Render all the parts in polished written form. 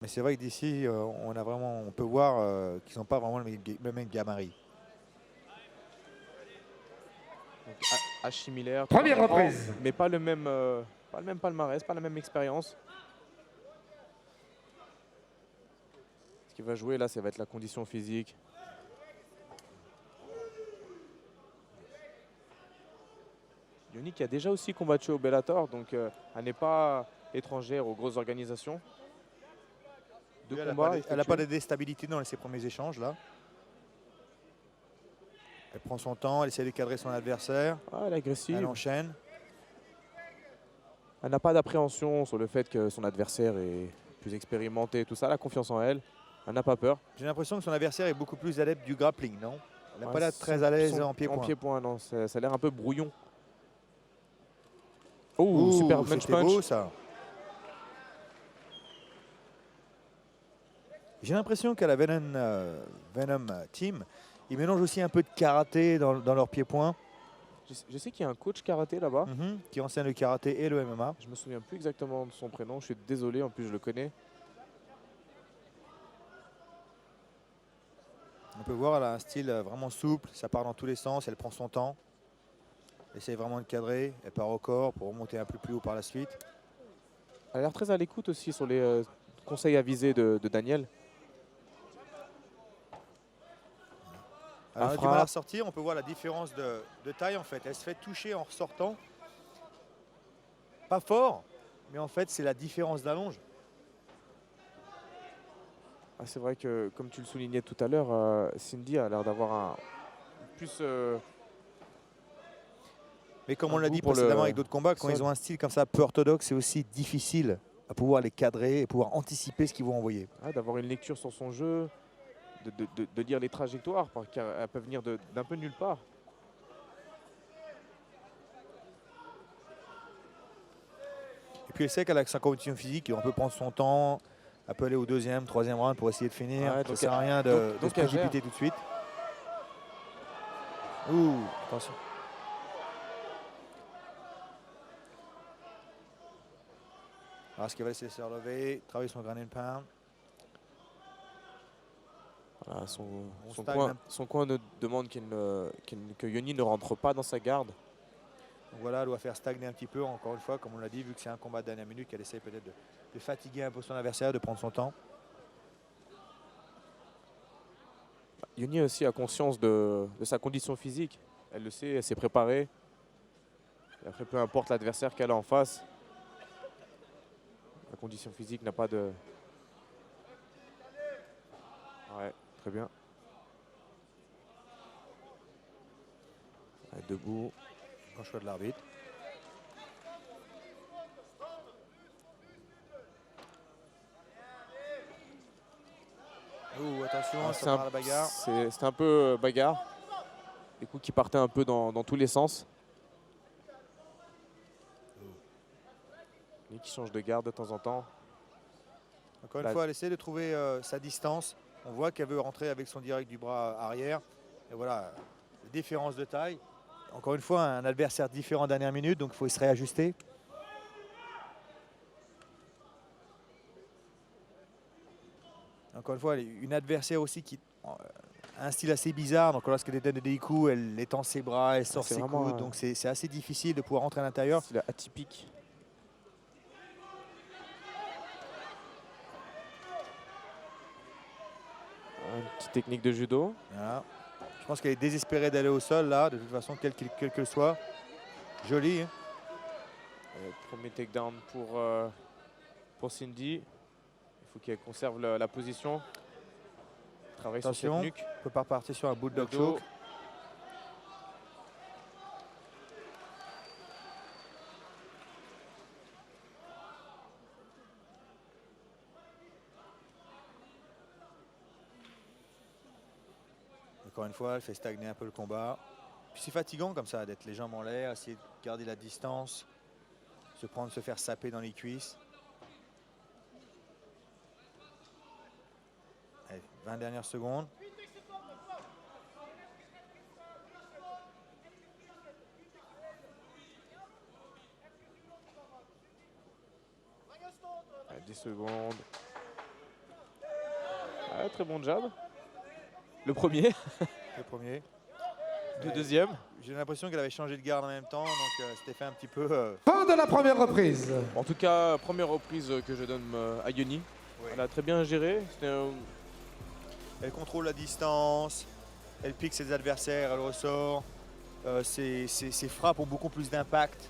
Mais c'est vrai que d'ici, on peut voir qu'ils n'ont pas vraiment le même gabarit. Âge similaire, Première 34 ans, reprise. mais pas le même palmarès, pas la même expérience. Ce qui va jouer là, ça va être la condition physique. Yoni qui a déjà aussi combattu au Bellator, donc elle n'est pas étrangère aux grosses organisations. Elle n'a pas de déstabilité dans ses premiers échanges là. Elle prend son temps, elle essaie de cadrer son adversaire. Ah, elle est agressive. Elle enchaîne. Elle n'a pas d'appréhension sur le fait que son adversaire est plus expérimenté, tout ça. Elle a confiance en elle. Elle n'a pas peur. J'ai l'impression que son adversaire est beaucoup plus adepte du grappling, non? Elle n'a pas l'air très à l'aise en pied-point. En pied-point, non. Ça a l'air un peu brouillon. Oh, super punch. C'était beau ça. J'ai l'impression qu'à la Venom Team, ils mélangent aussi un peu de karaté dans leur pied-point. Je sais qu'il y a un coach karaté là-bas. Qui enseigne le karaté et le MMA. Je me souviens plus exactement de son prénom. Je suis désolé, en plus je le connais. On peut voir, elle a un style vraiment souple. Ça part dans tous les sens. Elle prend son temps. Elle essaye vraiment de cadrer. Elle part au corps pour remonter un peu plus haut par la suite. Elle a l'air très à l'écoute aussi sur les conseils avisés de Daniel. Alors, du mal à ressortir, on peut voir la différence de taille en fait. Elle se fait toucher en ressortant. Pas fort, mais en fait c'est la différence d'allonge. Ah, c'est vrai que, comme tu le soulignais tout à l'heure, Cindy a l'air d'avoir un plus... mais comme on l'a dit précédemment avec d'autres combats, quand ils ont un style comme ça peu orthodoxe, c'est aussi difficile à pouvoir les cadrer et pouvoir anticiper ce qu'ils vont envoyer. Ah, d'avoir une lecture sur son jeu, de lire les trajectoires, car elles peuvent venir d'un peu nulle part. Et puis elle sait qu'elle a sa condition physique, on peut prendre son temps, elle peut aller au deuxième, troisième round pour essayer de finir. Ça ne sert à rien de se précipiter tout de suite. Ouh, attention. Alors, est-ce qu'elle va essayer de se relever, travailler son ground and pound? Voilà, son coin demande que Yoni ne rentre pas dans sa garde. Donc voilà, elle doit faire stagner un petit peu, encore une fois, comme on l'a dit, vu que c'est un combat de dernière minute, qu'elle essaie peut-être de fatiguer un peu son adversaire, de prendre son temps. Yoni aussi a conscience de sa condition physique. Elle le sait, elle s'est préparée. Et après, peu importe l'adversaire qu'elle a en face, la condition physique n'a pas de... Ouais, très bien. Ouais, debout. Bon choix de l'arbitre. Ouh, attention, ça part à la bagarre. C'était un peu bagarre. Des coups qui partaient un peu dans tous les sens. Et qui change de garde de temps en temps. Encore une fois, elle essaie de trouver sa distance. On voit qu'elle veut rentrer avec son direct du bras arrière. Et voilà, différence de taille. Encore une fois, un adversaire différent dernière minute, donc il faut se réajuster. Encore une fois, une adversaire aussi qui a un style assez bizarre. Donc lorsqu'elle donne des coups, elle étend ses bras, elle sort ses coudes. Donc c'est assez difficile de pouvoir rentrer à l'intérieur. C'est atypique. Une petite technique de judo. Voilà. Je pense qu'elle est désespérée d'aller au sol là, de toute façon, quel que soit. Joli. Hein. Premier takedown pour Cindy. Il faut qu'elle conserve la position. Travaille sur cette nuque. On ne peut pas partir sur un bulldog choke. Encore une fois, elle fait stagner un peu le combat. Puis c'est fatigant comme ça, d'être les jambes en l'air, essayer de garder la distance, se faire saper dans les cuisses. Allez, 20 dernières secondes. Allez, 10 secondes. Ah, très bon jab. Le premier. Le premier. Le deuxième. J'ai l'impression qu'elle avait changé de garde en même temps, donc c'était fait un petit peu... Fin de la première reprise. En tout cas, première reprise que je donne à Ioni. Oui. Elle a très bien géré. Elle contrôle la distance, elle pique ses adversaires, elle ressort. Ses frappes ont beaucoup plus d'impact.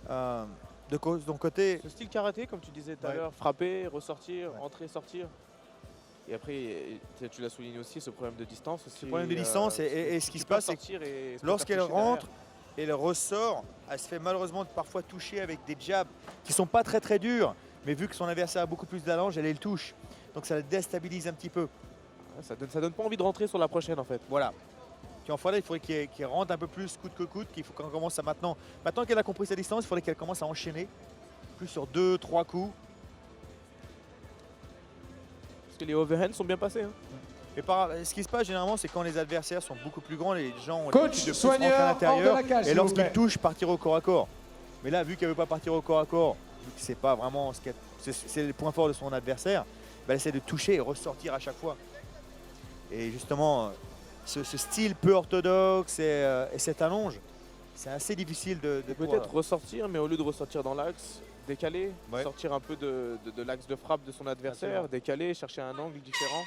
De son côté... Ce style karaté, comme tu disais tout à Ouais. l'heure, frapper, ressortir, Ouais. entrer, sortir. Et après, tu l'as souligné aussi, ce problème de distance aussi. Ce problème de distance, et ce qui se passe, c'est que lorsqu'elle rentre rentre et elle ressort, elle se fait malheureusement parfois toucher avec des jabs qui sont pas très très durs, mais vu que son adversaire a beaucoup plus d'allonge, elle le touche. Donc ça la déstabilise un petit peu. ça donne pas envie de rentrer sur la prochaine en fait. Voilà. Puis enfin là, il faudrait qu'elle rentre un peu plus coûte que coûte, qu'il faut qu'on commence à maintenant. Maintenant qu'elle a compris sa distance, il faudrait qu'elle commence à enchaîner plus sur 2-3 coups. Parce que les overhands sont bien passés. Hein. Et ce qui se passe généralement, c'est quand les adversaires sont beaucoup plus grands, les gens ont Coach, l'habitude de plus soigneur, rentrer à hors de l'intérieur. la cage, Et s'il vous lorsqu'ils plaît. touchent, partir au corps à corps. Mais là, vu qu'elle ne veut pas partir au corps à corps, vu que c'est pas vraiment c'est le point fort de son adversaire, elle essaie de toucher et ressortir à chaque fois. Et justement, ce style peu orthodoxe et cette allonge, c'est assez difficile de Peut-être ressortir, mais au lieu de ressortir dans l'axe, décaler, Ouais. sortir un peu de l'axe de frappe de son adversaire, Absolument. décaler, chercher un angle différent.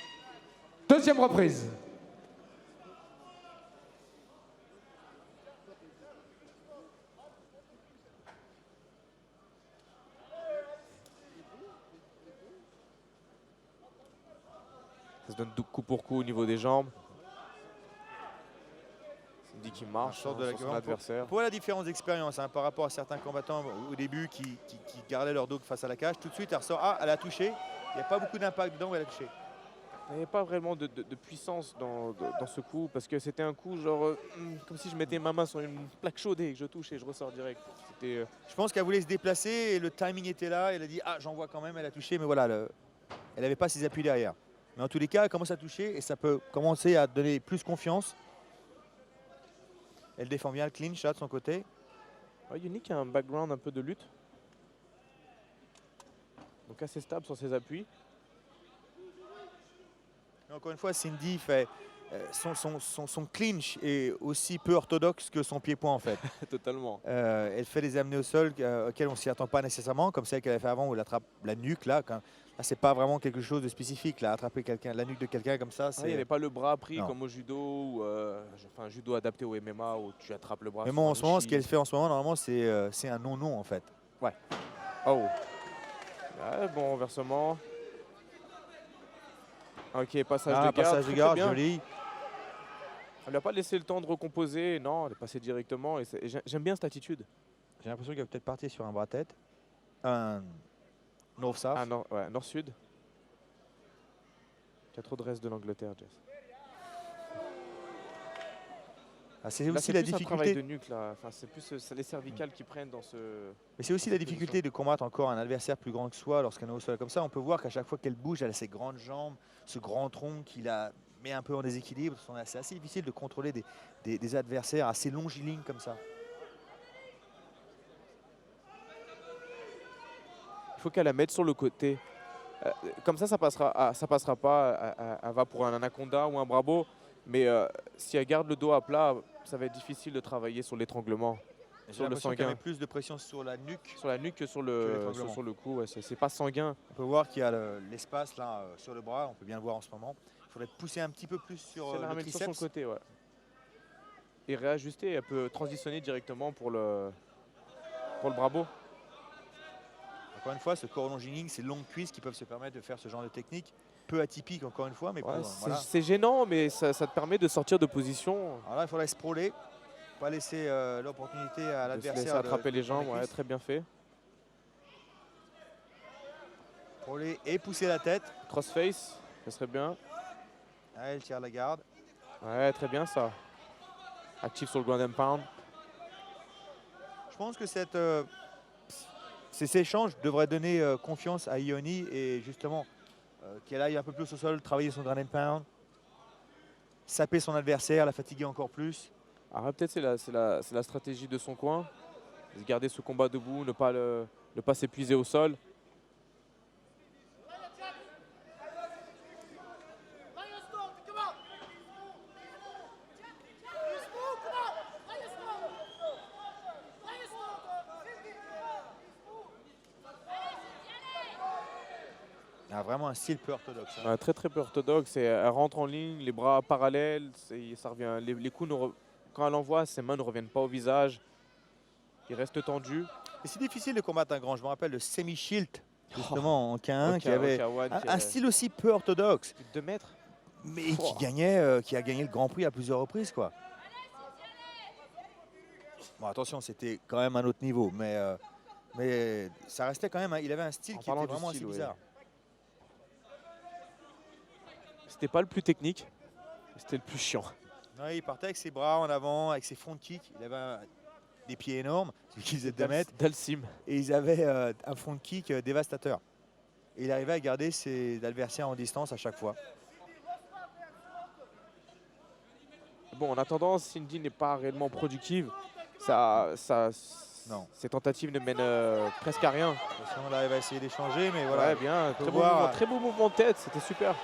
Deuxième reprise. Ça se donne coup pour coup au niveau des jambes. Cindy qui marche sort de la sur son grande adversaire. On voit la différence d'expérience par rapport à certains combattants au début qui gardaient leur dos face à la cage. Tout de suite, elle ressort. Ah, elle a touché. Il n'y a pas beaucoup d'impact dedans, mais elle a touché. Il n'y avait pas vraiment de puissance dans ce coup parce que c'était un coup genre comme si je mettais ma main sur une plaque chaude et que je touche et je ressors direct. C'était Je pense qu'elle voulait se déplacer et le timing était là. Elle a dit ah, j'envoie quand même. Elle a touché, mais voilà, elle n'avait pas ses appuis derrière. Mais en tous les cas, elle commence à toucher et ça peut commencer à donner plus confiance. Elle défend bien le clinch là de son côté. Unique a un background un peu de lutte. Donc assez stable sur ses appuis. Et encore une fois, Cindy fait son clinch est aussi peu orthodoxe que son pied-point en fait. Totalement. Elle fait des amenés au sol auxquels on ne s'y attend pas nécessairement, comme celle qu'elle avait fait avant où elle attrape la nuque là. Là, c'est pas vraiment quelque chose de spécifique. Là, attraper la nuque de quelqu'un comme ça, Il n'y c'est. avait pas le bras pris Non. comme au judo ou un judo adapté au MMA où tu attrapes le bras. Mais sur bon, un en ce moment, ce uchi. qu'elle fait en ce moment, normalement, c'est un non-non en fait. Oh. Ouais, bon renversement. Ok, passage de garde. Passage de très, garde, très bien. joli. Elle lui a pas laissé le temps de recomposer. Non, elle est passée directement. Et j'aime bien cette attitude. J'ai l'impression qu'elle va peut-être partir sur un bras-tête. Un north-south. Ah non, ouais, nord-sud. Il y a trop de reste de l'Angleterre, Jess. C'est Là, aussi c'est la plus un travail de difficulté. nuque là. Enfin, c'est plus les cervicales qui prennent dans ce. Mais c'est aussi la difficulté de combattre encore un adversaire plus grand que soi lorsqu'on est au sol comme ça. On peut voir qu'à chaque fois qu'elle bouge, elle a ses grandes jambes, ce grand tronc qui la met un peu en déséquilibre. C'est assez difficile de contrôler des adversaires assez longilignes comme ça. Il faut qu'elle la mette sur le côté. Comme ça passera pas. Elle va pour un anaconda ou un bravo. Mais si elle garde le dos à plat, ça va être difficile de travailler sur l'étranglement. J'ai Sur le l'impression qu'elle sanguin. met plus de pression sur la nuque. Sur la nuque que sur Que le, l'étranglement. sur le cou. Ouais, c'est pas sanguin. On peut voir qu'il y a l'espace là sur le bras. On peut bien le voir en ce moment. Il faudrait pousser un petit peu plus sur C'est la le ramène sur son triceps. côté, ouais. Et réajuster, elle peut transitionner directement pour le bravo. Encore une fois, ce corps longiligne, ces longues cuisses qui peuvent se permettre de faire ce genre de technique. Peu atypique encore une fois, mais Ouais, voilà. c'est gênant, mais ça te permet de sortir de position, Alors là, il faudrait sprawler, pas laisser l'opportunité à de se laisser l'adversaire attraper les prendre jambes. Ouais, cuisses. très bien fait. Sprawler et pousser la tête. Crossface, ça serait bien. Ah, elle tire la garde. Ouais, très bien ça. Actif sur le ground and pound. Je pense que ces échanges devraient donner confiance à Ioni et justement qu'elle aille un peu plus au sol, travailler son ground and pound, saper son adversaire, la fatiguer encore plus. Alors peut-être c'est la stratégie de son coin. Garder ce combat debout, ne pas s'épuiser au sol. vraiment un style peu orthodoxe. Hein. Très très peu orthodoxe. Et elle rentre en ligne, les bras parallèles. Ça revient. Les coups, quand elle envoie, ses mains ne reviennent pas au visage. Il reste tendu. Et c'est difficile de combattre un grand. Je me rappelle le Semi-Shield, justement, en K1, qui Oka- avait Okawan, un style aussi peu orthodoxe, plus de 2 mètres. mais Oh. qui a gagné le Grand Prix à plusieurs reprises, quoi. Bon, attention, c'était quand même un autre niveau, mais ça restait quand même. Il avait un style En qui parlant était du vraiment style, assez ouais. bizarre. C'était pas le plus technique. C'était le plus chiant. Non, il partait avec ses bras en avant, avec ses front kicks. Il avait des pieds énormes, celui qui faisait 2 mètres, Dalsim. et ils avaient un front kick dévastateur. Et il arrivait à garder ses adversaires en distance à chaque fois. Bon, en attendant, Cindy n'est pas réellement productive. Non. Ses tentatives ne mènent presque à rien. Attention, là, il va essayer d'échanger, mais voilà. Ouais, bien. peut voir- Très beau mouvement de tête. C'était super.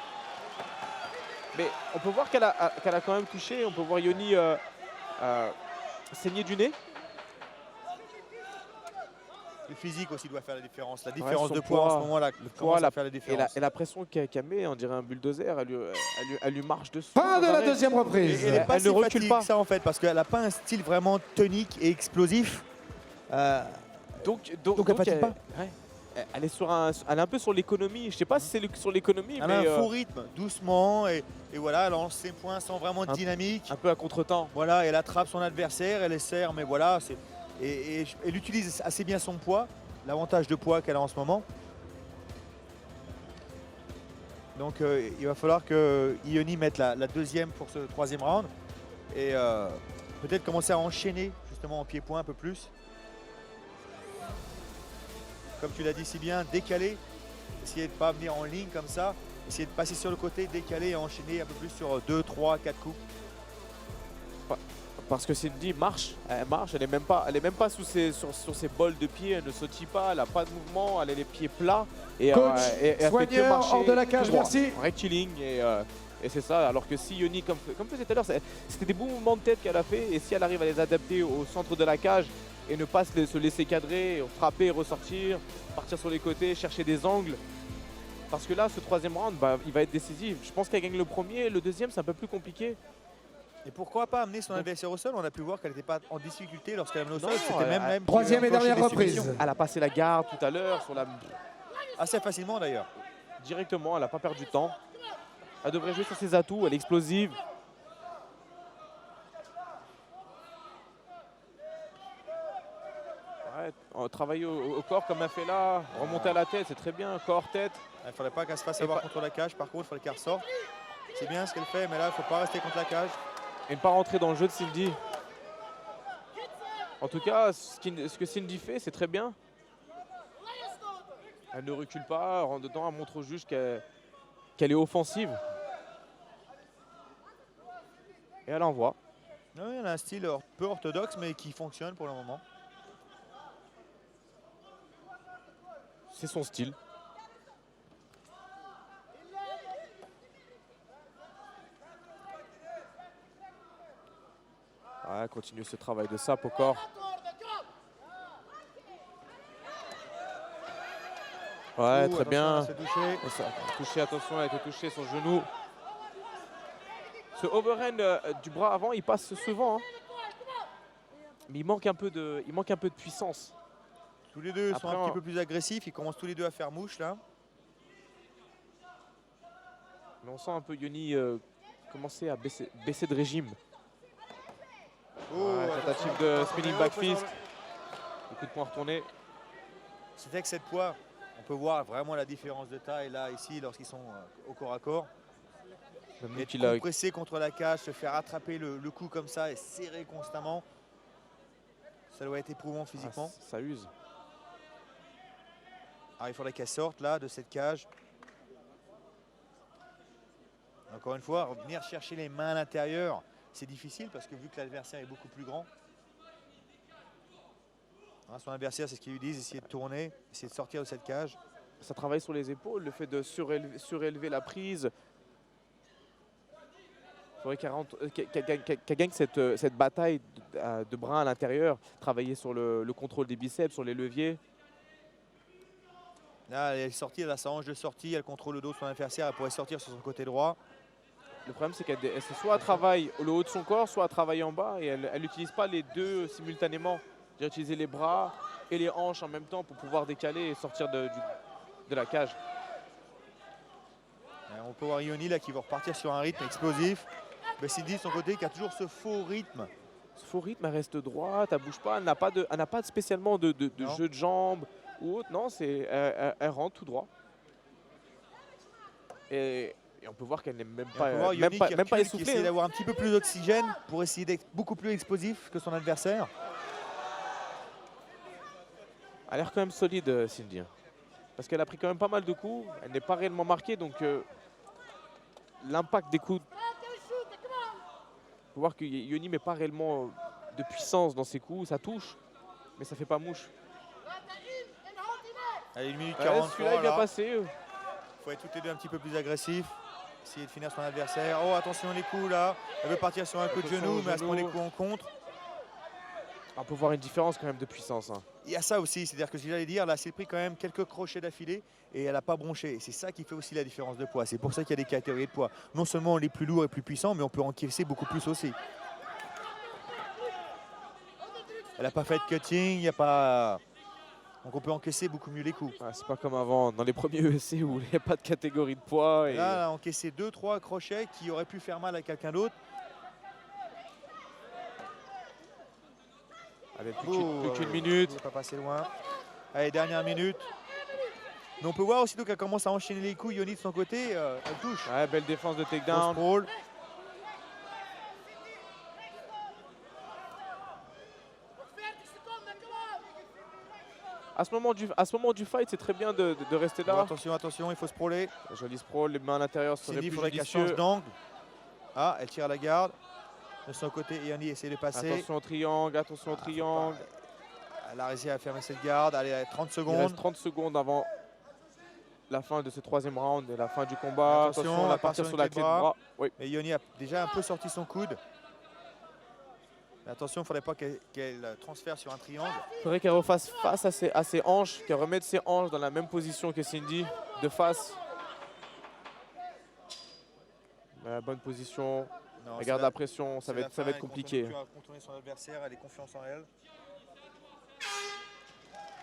Mais on peut voir qu'elle a quand même touché. On peut voir Ioni saigner du nez. Le physique aussi doit faire la différence. La différence son de poids en poids, ce moment-là poids, commence à faire la Et différence. la pression qu'elle met, on dirait un bulldozer. Elle lui marche dessus. Fin de sans la arrêt. deuxième reprise. Et elle n'est pas Elle si ne recule fatigue pas. que ça en fait, parce qu'elle n'a pas un style vraiment tonique et explosif. Donc elle fatigue pas. ouais. Elle est un peu sur l'économie. Je ne sais pas si c'est sur l'économie, Elle mais a un faux rythme, doucement, et voilà, elle lance ses points sans vraiment de Un- dynamique. un peu à contre-temps. Voilà, elle attrape son adversaire, elle serre, mais voilà, et elle utilise assez bien son poids, l'avantage de poids qu'elle a en ce moment. Donc il va falloir que Ioni mette la deuxième pour ce troisième round et peut-être commencer à enchaîner justement en pied-point un peu plus. Comme tu l'as dit si bien, décaler, essayer de ne pas venir en ligne comme ça, essayer de passer sur le côté, décaler et enchaîner un peu plus sur 2, 3, 4 coups. Parce que Cindy marche, elle n'est même pas sur ses bols de pied, elle ne sautille pas, elle n'a pas de mouvement, elle a les pieds plats. Et, Coach, elle fait que soigneur, marcher hors de la tout cage, droit, merci. rectiligne et c'est ça. Alors que si Ioni, comme faisait tout à l'heure, c'était des bons mouvements de tête qu'elle a fait. Et si elle arrive à les adapter au centre de la cage et ne pas se laisser cadrer, frapper, ressortir, partir sur les côtés, chercher des angles. Parce que là, ce troisième round, il va être décisif. Je pense qu'elle gagne le premier, le deuxième, c'est un peu plus compliqué. Et pourquoi pas amener son adversaire au sol? On a pu voir qu'elle n'était pas en difficulté lorsqu'elle amenait au sol. Non, C'était même Troisième et qu'il y avait dernière encore des reprise. soumissions. Elle a passé la garde tout à l'heure sur Assez facilement d'ailleurs. directement, elle n'a pas perdu de temps. Elle devrait jouer sur ses atouts, elle est explosive. Ouais, travailler au corps comme elle fait là, remonter à la tête, c'est très bien, corps, tête. Il ne fallait pas qu'elle se fasse Et avoir pas- contre la cage. Par contre, il fallait qu'elle ressorte. C'est bien ce qu'elle fait, mais là, il ne faut pas rester contre la cage. Et ne pas rentrer dans le jeu de Cindy. En tout cas, ce que Cindy fait, c'est très bien. Elle ne recule pas, elle rentre dedans, elle montre au juge qu'elle est offensive. Et elle envoie. Oui, elle a un style peu orthodoxe, mais qui fonctionne pour le moment. C'est son style. Ouais, continue ce travail de sape au corps. Ouais, très Ouh, attention, bien. elle s'est touchée. Touché, attention, elle a été touchée son genou. Ce overhand du bras avant, il passe souvent. Hein. Mais il manque un peu de puissance. Tous les deux sont Après, un petit peu plus agressifs. Ils commencent tous les deux à faire mouche là. Mais on sent un peu Ioni commencer à baisser de régime. Ouais, tentative attention, de attention, spinning mais back faut s'en- fist. Le coup de poing retourné. Cet excès de poids, on peut voir vraiment la différence de taille là, ici, lorsqu'ils sont au corps à corps. Même Être qu'il a compressé contre la cage, se faire attraper le cou comme ça et serrer constamment, ça doit être éprouvant physiquement. ça use. Alors il faudrait qu'elle sorte là de cette cage. Encore une fois, venir chercher les mains à l'intérieur, c'est difficile parce que vu que l'adversaire est beaucoup plus grand. Hein, son adversaire, c'est ce qu'ils lui disent, essayer de tourner, essayer de sortir de cette cage. Ça travaille sur les épaules, le fait de surélever la prise. Il faudrait qu'elle gagne cette bataille de bras à l'intérieur, travailler sur le contrôle des biceps, sur les leviers. Là, elle est sortie, elle a sa hanche de sortie, elle contrôle le dos de son adversaire, elle pourrait sortir sur son côté droit. Le problème, c'est qu'elle soit elle travaille le haut de son corps, soit elle travaille en bas et elle n'utilise pas les deux simultanément. Elle utiliser les bras et les hanches en même temps pour pouvoir décaler et sortir de la cage. On peut voir Ioni là qui va repartir sur un rythme explosif. Mais Cindy de son côté qui a toujours ce faux rythme. Ce faux rythme, elle reste droite, elle bouge pas, elle n'a pas spécialement de jeu de jambes ou autre. Non, elle rentre tout droit. Et on peut voir qu'elle n'est même pas Qui essoufflée. essaie d'avoir un petit peu plus d'oxygène pour essayer d'être beaucoup plus explosif que son adversaire. Elle a l'air quand même solide, Cindy. Parce qu'elle a pris quand même pas mal de coups. Elle n'est pas réellement marquée, donc l'impact des coups. Il faut voir que Ioni ne met pas réellement de puissance dans ses coups. Ça touche, mais ça ne fait pas mouche. Allez, 1 minute 40. Celui-là est bien passé. Il faut être toutes les deux un petit peu plus agressif. Essayer de finir son adversaire. Oh, attention les coups là. Elle veut partir sur un coup de genou, mais elle se prend les coups en contre. On peut voir une différence quand même de puissance. Hein. Il y a ça aussi, c'est-à-dire que ce que j'allais dire, là, c'est pris quand même quelques crochets d'affilée et elle n'a pas bronché. C'est ça qui fait aussi la différence de poids. C'est pour ça qu'il y a des catégories de poids. Non seulement on est plus lourd et plus puissant, mais on peut encaisser beaucoup plus aussi. Elle n'a pas fait de cutting, il n'y a pas... Donc on peut encaisser beaucoup mieux les coups. Ah, c'est pas comme avant, dans les premiers ESC où il n'y a pas de catégorie de poids. Et... Là, elle a encaissé 2-3 crochets qui auraient pu faire mal à quelqu'un d'autre. Allez, plus qu'une minute. Il n'est pas passé loin. Allez, dernière minute. Mais on peut voir aussitôt qu'elle commence à enchaîner les coups. Ioni de son côté, elle touche. Ouais, belle défense de takedown. Sprawl. À ce moment du fight, c'est très bien de rester là. Attention, attention, il faut sprawler. Joli sprawl, les mains à l'intérieur serait Cindy, il plus faudrait qu'elle judicieux. change d'angle. Ah, elle tire à la garde. De son côté, Ioni essaie de passer. Attention au triangle, attention au triangle. Elle a réussi à fermer cette garde. Allez, 30 Il secondes. reste 30 secondes avant la fin de ce troisième round et la fin du combat. Attention, on elle va part partir sur sur une la clé clé de bras. Oui. Mais Ioni a déjà un peu sorti son coude. Mais attention, il ne faudrait pas qu'elle transfère sur un triangle. Il faudrait qu'elle refasse face à ses hanches, qu'elle remette ses hanches dans la même position que Cindy, de face. Bonne position. Non, Elle garde c'est la pression, ça va fin, être compliqué. Elle continue à contourner son adversaire, elle a confiance en elle.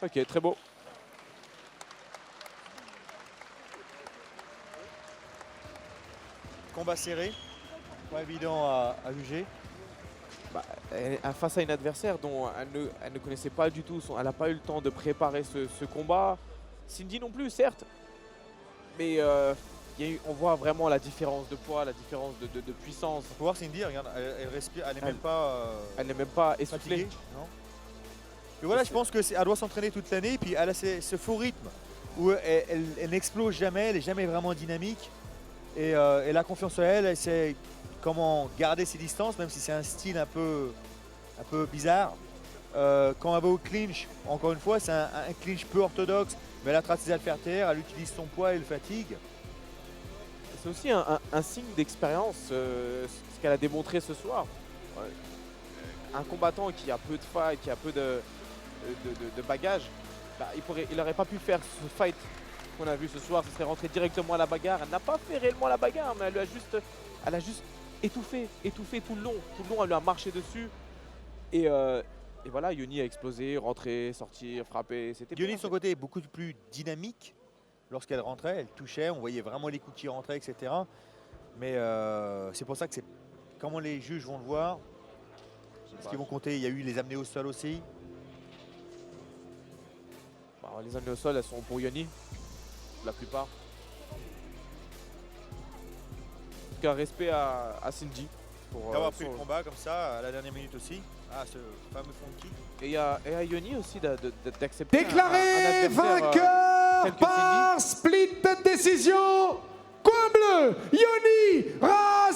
Ok, très beau. Combat serré, pas évident à juger. Bah, face à une adversaire dont elle ne connaissait pas du tout, elle n'a pas eu le temps de préparer ce combat. Cindy non plus, certes, mais on voit vraiment la différence de poids, la différence de puissance. Pour voir Cindy, regarde, elle respire, elle n'est même pas. Elle n'est même pas essoufflée. Fatiguée, non. Et voilà, je pense qu'elle doit s'entraîner toute l'année, puis elle a ce faux rythme où elle n'explose jamais, elle n'est jamais vraiment dynamique. Et elle a confiance en elle, elle sait comment garder ses distances, même si c'est un style un peu bizarre. Quand elle va au clinch, encore une fois, c'est un clinch peu orthodoxe, mais elle a tracé à le faire taire, elle utilise son poids et le fatigue. C'est aussi un signe d'expérience, ce qu'elle a démontré ce soir. Un combattant qui a peu de fight, qui a peu de bagages, bah, il n'aurait pas pu faire ce fight qu'on a vu ce soir, ce serait rentré directement à la bagarre. Elle n'a pas fait réellement la bagarre, mais elle a juste étouffé tout le long. Tout le long, elle lui a marché dessus. Et voilà, Ioni a explosé, rentré, sorti, frappé. Ioni de son côté est beaucoup plus dynamique. Lorsqu'elle rentrait, elle touchait, on voyait vraiment les coups qui rentraient, etc. Mais c'est pour ça que c'est comment les juges vont le voir. Ce qu'ils vont compter, il y a eu les amener au sol aussi. Bah, les amener au sol, elles sont pour Ioni, la plupart. En tout cas, respect à Cindy. D'avoir pris le combat comme ça à la dernière minute aussi. Ah, ce fameux front kick. Et à Ioni aussi d'accepter. Déclaré vainqueur par split décision, coin bleu, Ioni Rajakovic.